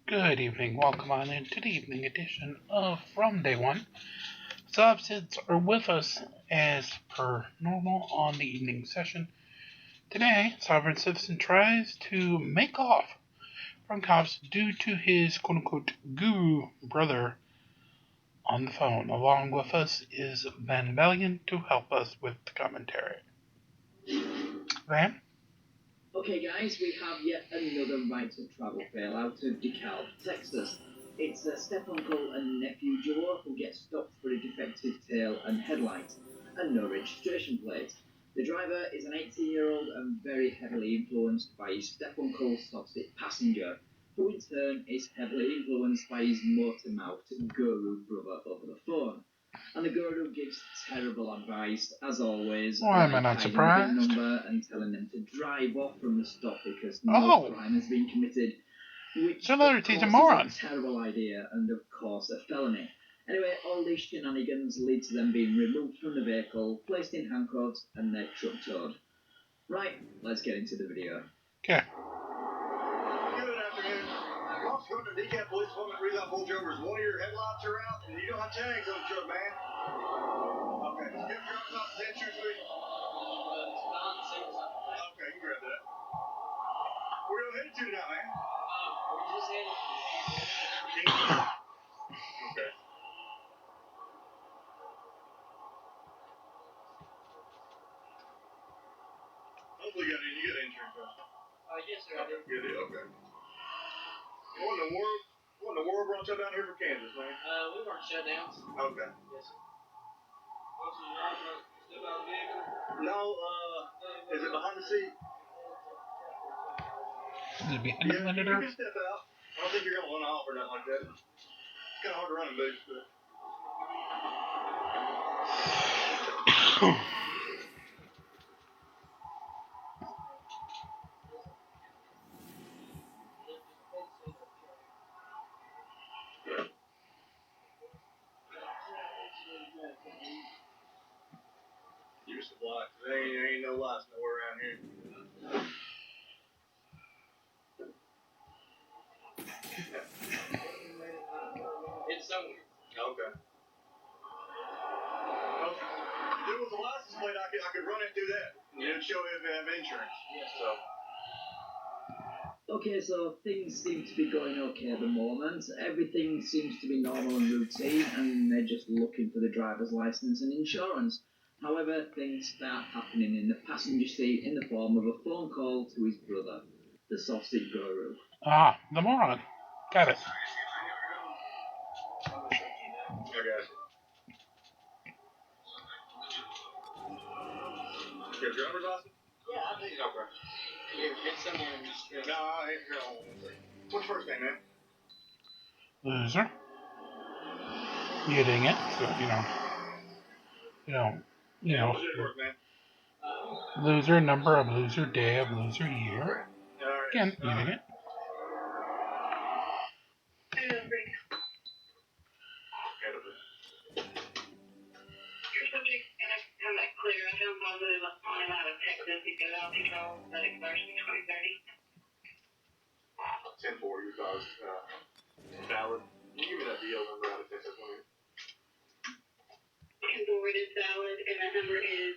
Good evening. Welcome on into the evening edition of From Day One. Sov Cits are with us as per normal on the evening session. Today, Sovereign Citizen tries to make off from cops due to his quote-unquote guru brother on the phone. Along with us is Van Valiant to help us with the commentary. Van? Okay guys, we have yet another right to travel fail out of DeKalb, Texas. It's a step-uncle and nephew duo who get stopped for a defective tail and headlight, and no registration plate. The driver is an 18-year-old and very heavily influenced by his step-uncle Sov Cit passenger, who in turn is heavily influenced by his motor-mouthed guru brother over the phone. And the guru gives terrible advice, as always. Why am I not surprised? The number and telling them to drive off from the stop because no crime has been committed. Which, so of he's course, a moron. is a terrible idea and, of course, a felony. Anyway, all these shenanigans lead to them being removed from the vehicle, placed in handcuffs, and their truck towed. Right, let's get into the video. Okay. Good afternoon. Officer going to decaf police department readout pull overs. One of your headlights are out, and you don't have tags on the truck, man. Okay. You have driver's license insurance with you? Okay, you can grab that. Where are you headed to now, man? We're just headed. Okay. Hopefully you got insurance, right? Yes, sir, I do. You did, okay. What in the world brought you down here from Kansas, man? We weren't shut down. Okay. Yes, sir. What's the driver still out of the vehicle? No, is it behind the seat? Is it behind the You monitor? can step out. I don't think you're going to run off or nothing like that. It's kind of hard to run in boots, but... Use the lights. There ain't no lights nowhere around here. It's somewhere. Okay. Well, if there was a license plate, I could run it through that. And it'd show if I have insurance. Yes, So. Okay, so things seem to be going okay at the moment. Everything seems to be normal and routine, and they're just looking for the driver's license and insurance. However, things start happening in the passenger seat in the form of a phone call to his brother, the Sov Cit guru. Ah, the moron. Got it. I got you. You have driver's license? Yeah, I think Okay. it's somewhere in the street. No, I ain't here on one thing. What's your first name, man? Loser. You ding it. So, What's your work, man? loser, number of loser, day of loser, year. All right. Again, you ding it. Clear. I found positive on him out of Texas. He goes out control that expires in 2030. 10-4, your cause valid. You give me that DL number out of Texas, will you? 10-4 is valid, and that number is.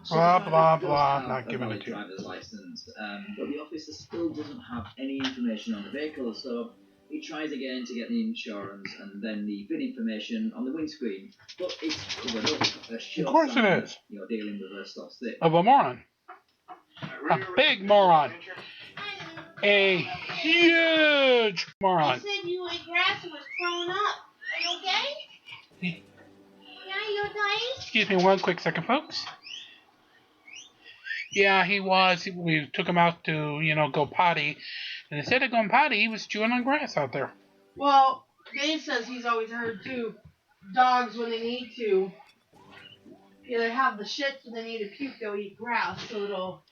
Blah, blah, blah. Not giving it to you. Driver's license, but the officer still doesn't have any information on the vehicle, so he tries again to get the insurance and then the VIN information on the windscreen, but it's covered up. Of course it is. You're dealing with a Sov Cit. Of a moron. A big moron. A huge moron. I said you ate grass and was thrown up. Are you okay? Yeah, you okay? Excuse me 1 quick second, folks. Yeah, he was. We took him out to, go potty. And instead of going potty, he was chewing on grass out there. Well, Dave says he's always heard too. Dogs, when they need to, either have the shits when they need to puke, they'll eat grass. So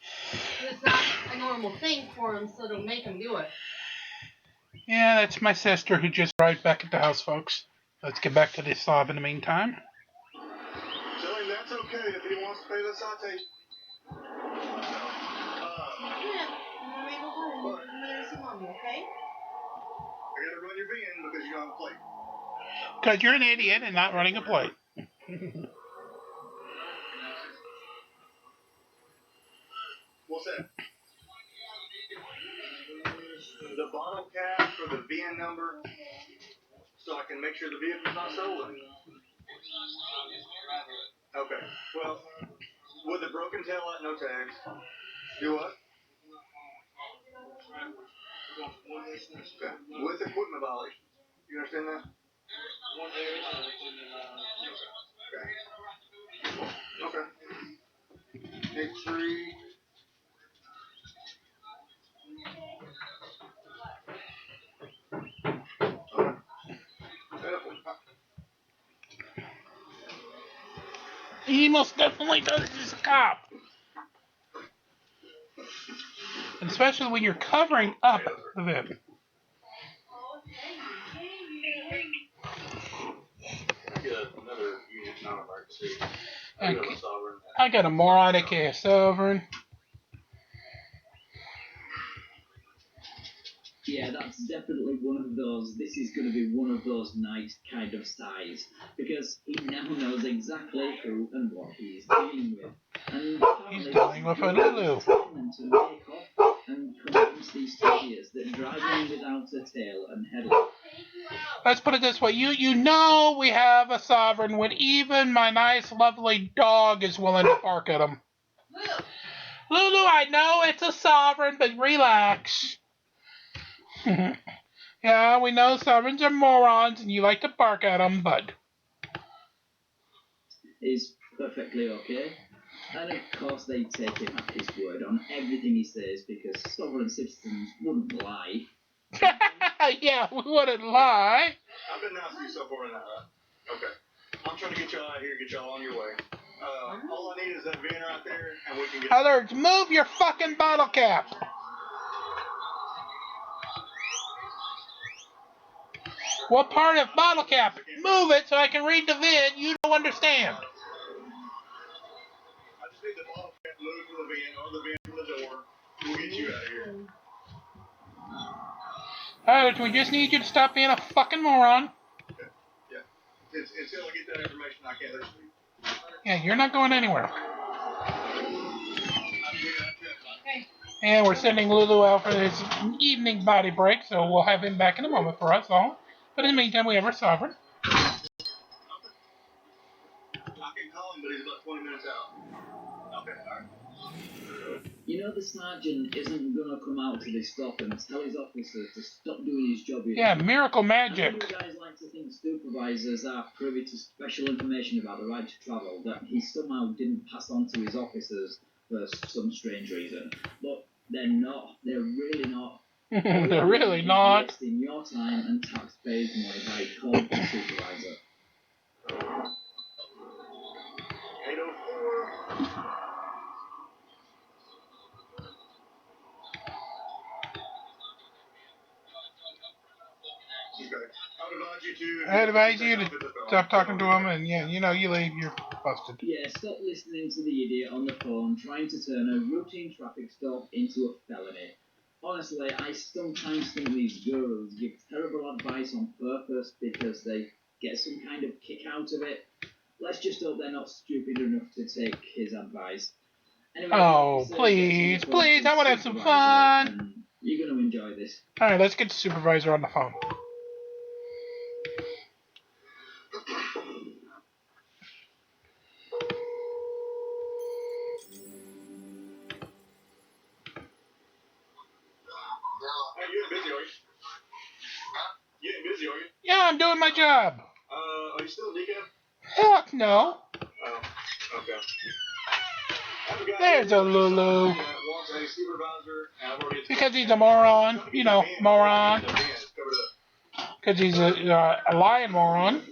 it's not a normal thing for them, so it'll make them do it. Yeah, that's my sister who just arrived back at the house, folks. Let's get back to this Sov in the meantime. Tell him that's okay if he wants to pay the citation. Yeah, I'm gonna go home. I'm gonna see mommy, okay? I you don't have a plate. Because you're an idiot and not running a plate. What's that? The bottle cap for the VIN number, so I can make sure the vehicle's not stolen. Okay. Well, with the broken tail light, no tags. Do what? Okay. With equipment violations. You understand that? Okay. H3. He most definitely does. He's a cop. And especially when you're covering up the VIN. I got a moronic ass sovereign. Yeah, that's definitely one of those. This is going to be one of those nice kind of size because he now knows exactly who and what he's dealing with. And he's dealing with a Lulu. To make off and convince these terriers that driving without a tail and headlight. Let's put it this way: you know we have a sovereign when even my nice, lovely dog is willing to bark at him. Lulu, I know it's a sovereign, but relax. Yeah, we know sovereigns are morons and you like to bark at them, but... He's perfectly okay. And of course they take him at his word on everything he says because sovereign citizens wouldn't lie. Yeah, we wouldn't lie. I've been nice to you so far tonight, right? Okay. I'm trying to get y'all out here, get y'all on your way. All I need is that VIN right there, and we can get... Others, move your fucking bottle cap. What part of bottle cap? Move it so I can read the VIN. You don't understand. I just need the bottle cap moved from the VIN or the VIN from the door. We'll get you out of here. Others, we just need you to stop being a fucking moron. Okay. Yeah. Until I get that information, I can't let you leave. Yeah, you're not going anywhere. And we're sending Lulu out for his evening body break, so we'll have him back in a moment for us all. But in the meantime, we have our sovereign. I can call him, but he's about 20 minutes out. Okay, alright. You know the sergeant isn't going to come out to this stop and tell his officers to stop doing his job. Yeah, miracle magic. You guys like to think supervisors are privy to special information about the right to travel that he somehow didn't pass on to his officers for some strange reason. But they're not. They're really not. They're really not. Wasting your time and taxpayers' money by calling the supervisor. 804. I'd advise you to stop talking to him, and yeah, you know, you leave, you're busted. Yeah, stop listening to the idiot on the phone trying to turn a routine traffic stop into a felony. Honestly, I sometimes think these gurus give terrible advice on purpose because they get some kind of kick out of it. Let's just hope they're not stupid enough to take his advice. Anyway, oh, please, please, I want to have some fun. You're going to enjoy this. Alright, let's get the supervisor on the phone. Yeah, I'm doing my job. Are you still in decaf? Heck no. Oh, okay. There's a Lulu. Because he's a moron. You know, moron. Because he's a lying moron.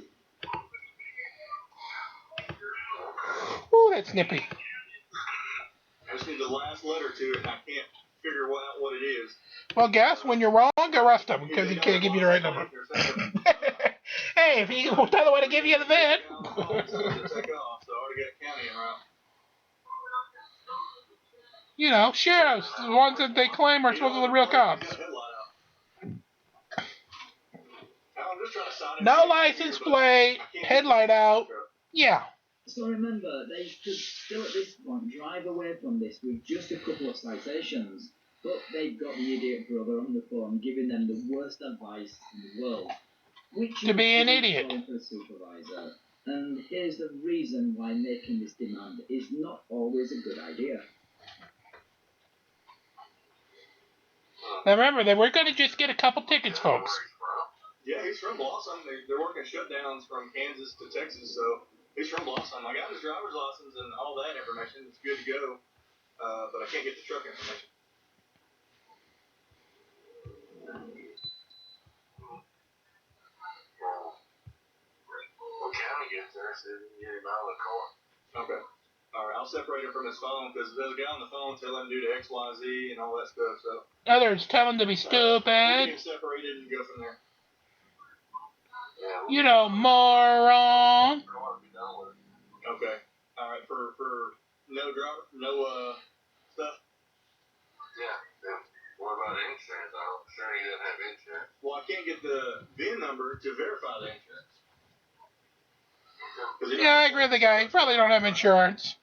Ooh, that's nippy. I just need the last letter to it, and I can't figure out what it is. Well, guess when you're wrong, arrest him because he can't give you the right number. Hey, if he will tell the way to give you the VIN. You know, sheriffs, the ones that they claim are supposed to be the real cops. I'm just No license plate, headlight out. Yeah. So remember, they could still at this point drive away from this with just a couple of citations, but they've got the idiot brother on the phone giving them the worst advice in the world. Which To be an is idiot. calling for a supervisor. And here's the reason why making this demand is not always a good idea. Now remember, they were going to just get a couple tickets, folks. Yeah, he's from Blossom. They're working shutdowns from Kansas to Texas, so he's from Blossom. I got his driver's license and all that information. It's good to go, but I can't get the truck information. What county gets there, so you can get him out of the car. Okay. All right, I'll separate him from his phone because there's a guy on the phone telling him to do to X, Y, Z and all that stuff. So Others tell them to be we'll stupid. get him separated and go from there. Yeah, You know, moron. Okay. All right. For no driver, no stuff. yeah. What about insurance? I'm sure he doesn't have insurance. Well, I can't get the VIN number to verify the insurance. Yeah, I agree with the guy. You probably don't have insurance.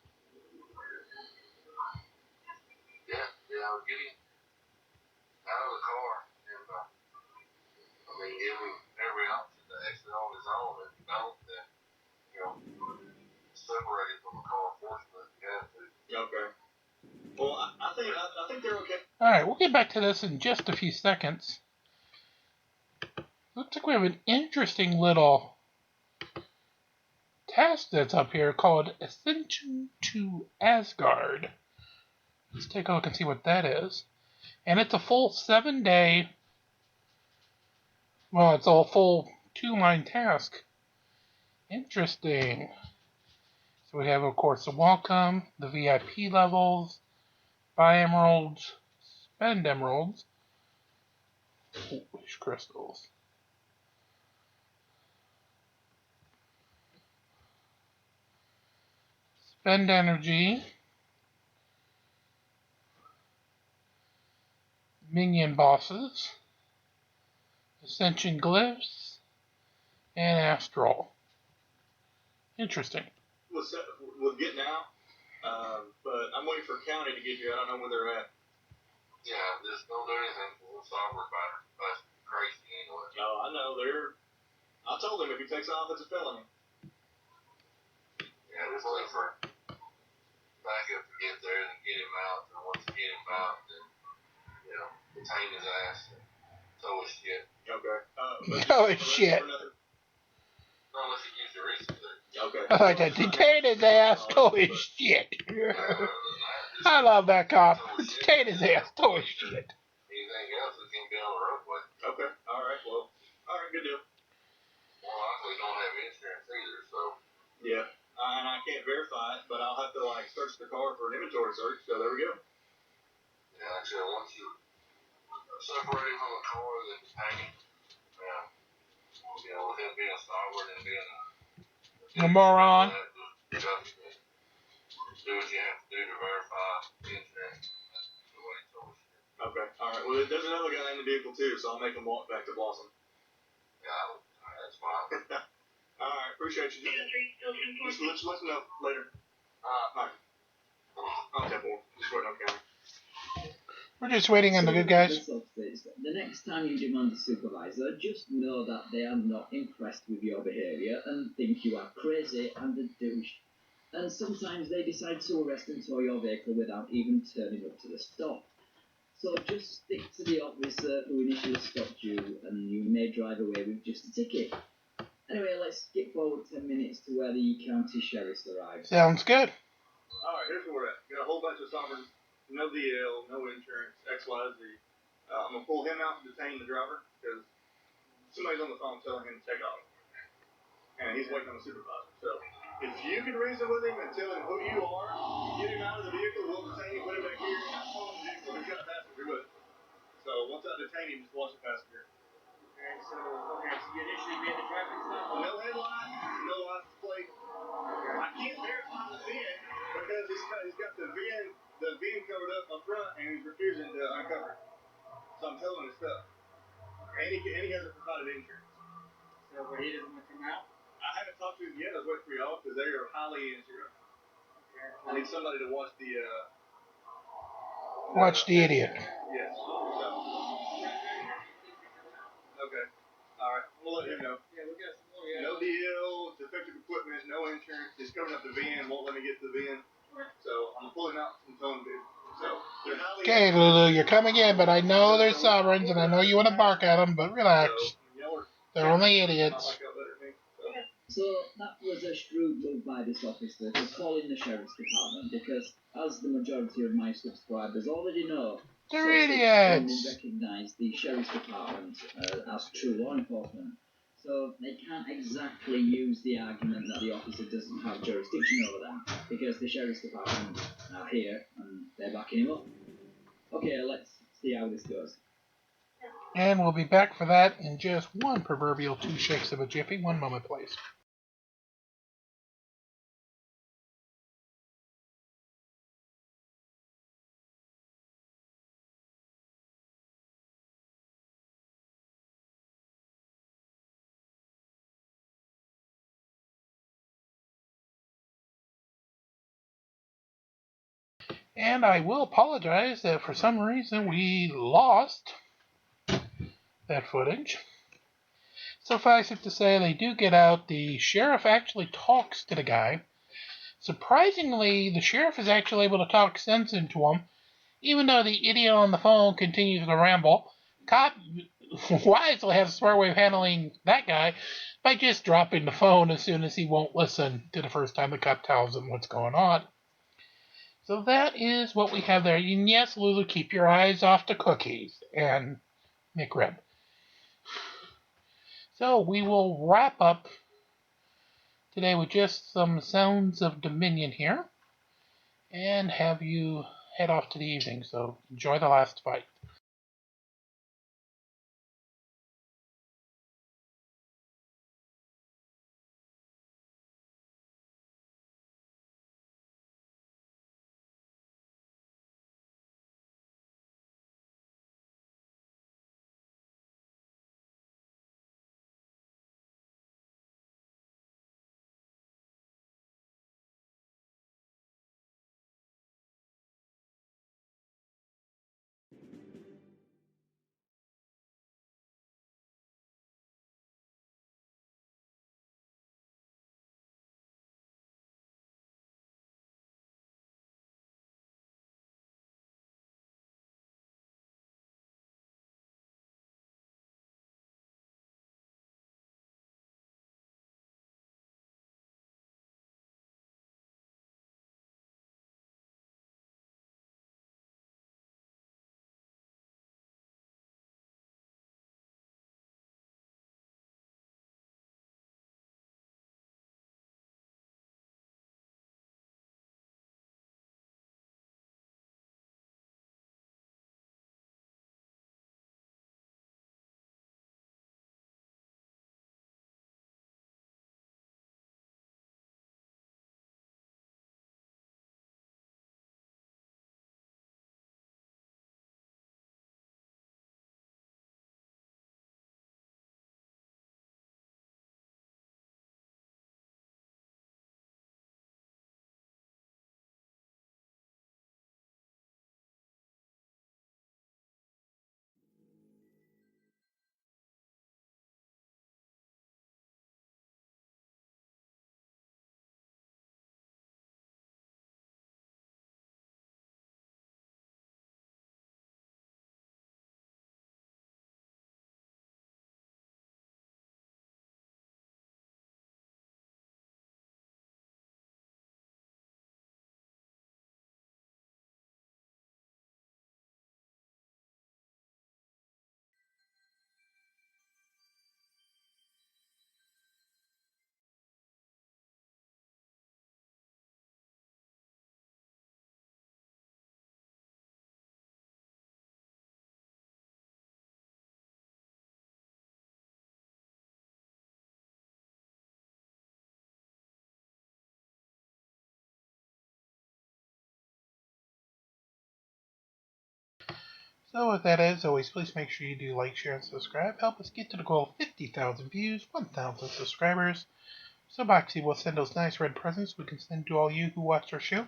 Yeah, I'll get him out of the car and, give him every option to exit on his own. If you don't, then, separate him from the car enforcement if you have to. Okay. Well, I think they're okay. All right, we'll get back to this in just a few seconds. Looks like we have an interesting little task that's up here called Ascension to Asgard. Let's take a look and see what that is. And it's a full 7-day, well, it's a full 2-line task. Interesting. So we have, of course, the welcome, the VIP levels, buy emeralds, spend emeralds, wish crystals. Spend energy, minion bosses, ascension glyphs, and astral. Interesting. We'll get now, but I'm waiting for county to get here. I don't know where they're at. Yeah, just don't do anything for the software fighter. That's crazy anyway. No, I know I told him if he takes off, it's a felony. Yeah, just wait for backup to get there and get him out. And once you get him out, then, detain his ass and tow his shit. Okay. Oh, shit. Unless he gives you a reason to. Okay. I like to detain his ass, tow his shit. I love that cop. Detain his ass, tow his shit. Anything else that can be on the roadway. Okay. All right. Well. All right. Good deal. More likely don't have insurance either, so. Yeah. And I can't verify it, but I'll have to search the car for an inventory search. So there we go. Yeah, actually, once you separate him from the car, then detain him. With him being a stalwart and being A moron. Do what you have to do to verify the insurance. That's the way it's always. Okay. All right. Well, there's another guy in the vehicle too, so I'll make him walk back to Blossom. Yeah, that's fine. All right. Appreciate you. Just let us know later. All right. Okay, boy. Just waiting on county. We're just waiting on the good guys. The next time you demand a supervisor, just know that they are not impressed with your behaviour and think you are crazy and a douche. And sometimes they decide to arrest and tow your vehicle without even turning up to the stop. So just stick to the officer who initially stopped you and you may drive away with just a ticket. Anyway, let's skip forward 10 minutes to where the county sheriff's arrived. Sounds good. All right. Here's where we're at. Got a whole bunch of sovereigns. No DL, no insurance, X, Y, Z. I'm going to pull him out and detain the driver because somebody's on the phone telling him to take off. And he's waiting on the supervisor. So if you can reason with him and tell him who you are, get him out of the vehicle, we'll detain him, put him back here, and not pull him the vehicle. He's got a passenger with him. So once I detain him, just watch the passenger. So you initially made the traffic stop? No headlight, no license plate. I can't verify the VIN because he's got the VIN covered up front and he's refusing to uncover it. So I'm telling him his stuff. And he hasn't provided insurance. So but he doesn't want to come out. I haven't talked to him yet. I was waiting for y'all because they are highly interested. I need somebody to watch the. Watch the idiot. Yes. So. Okay. All right. We'll let him know. Yeah, we got some more. Yeah. No deal. Defective equipment. No insurance. He's coming up the VIN. Won't let me get to the VIN. So I'm pulling out some phone dude. So they're highly. Okay, Lulu, you're coming in, but I know they're sovereigns, and I know you want to bark at them, but relax. They're only idiots. So that was a shrewd move by this officer to call in the sheriff's department because, as the majority of my subscribers already know, They're idiots. recognise the sheriff's department as true law enforcement. So they can't exactly use the argument that the officer doesn't have jurisdiction over them because the sheriff's department are here and they're backing him up. Okay, let's see how this goes. And we'll be back for that in just one proverbial 2 shakes of a jiffy. 1 moment, please. And I will apologize that for some reason we lost that footage. Suffice it to say, they do get out. The sheriff actually talks to the guy. Surprisingly, the sheriff is actually able to talk sense into him, even though the idiot on the phone continues to ramble. Cop wisely has a smart way of handling that guy by just dropping the phone as soon as he won't listen to the first time the cop tells him what's going on. So that is what we have there. And yes, Lulu, keep your eyes off the cookies and McRib. So we will wrap up today with just some sounds of Dominion here and have you head off to the evening. So enjoy the last fight. So with that, as always, please make sure you do like, share, and subscribe. Help us get to the goal of 50,000 views, 1,000 subscribers. So Boxy will send those nice red presents we can send to all you who watch our show,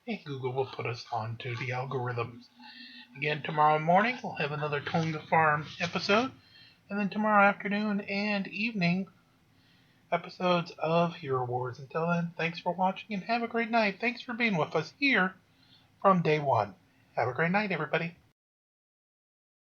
and Google will put us onto the algorithms. Again, tomorrow morning we'll have another Towing the Farm episode, and then tomorrow afternoon and evening episodes of Hero Wars. Until then, thanks for watching and have a great night. Thanks for being with us here from day one. Have a great night, everybody.